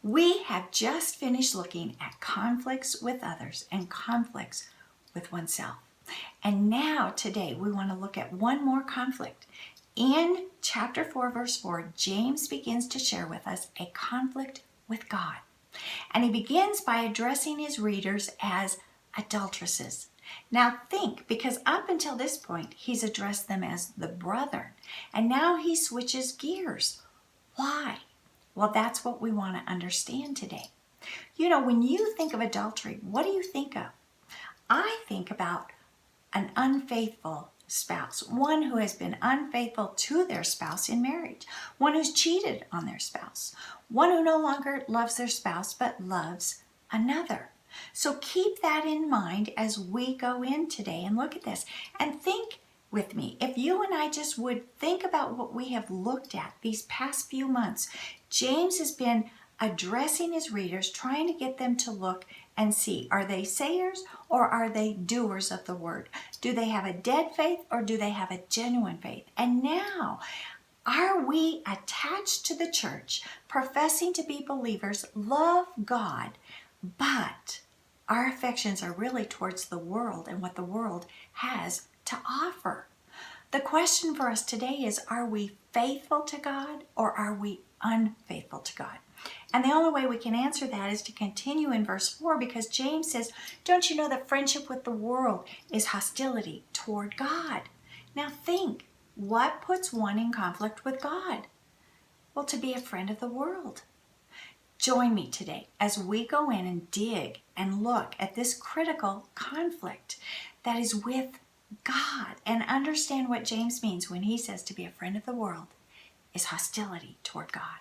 We have just finished looking at conflicts with others and conflicts with oneself. And now today we want to look at one more conflict. In chapter 4, verse 4, James begins to share with us a conflict with God. And he begins by addressing his readers as adulteresses. Now think, because up until this point, he's addressed them as the brethren. And now he switches gears. Why? Well, that's what we want to understand today. You know, when you think of adultery, what do you think of? I think about an unfaithful spouse, one who has been unfaithful to their spouse in marriage, one who's cheated on their spouse, one who no longer loves their spouse but loves another. So keep that in mind as we go in today and look at this. And think with me, if you and I just would think about what we have looked at these past few months, James has been addressing his readers, trying to get them to look and see, are they sayers or are they doers of the word? Do they have a dead faith or do they have a genuine faith? And now, are we attached to the church, professing to be believers, love God, but our affections are really towards the world and what the world has to offer? The question for us today is, are we faithful to God or are we unfaithful to God? And the only way we can answer that is to continue in verse 4, because James says, don't you know that friendship with the world is hostility toward God? Now think, what puts one in conflict with God? Well, to be a friend of the world. Join me today as we go in and dig and look at this critical conflict that is with God and understand what James means when he says to be a friend of the world is hostility toward God.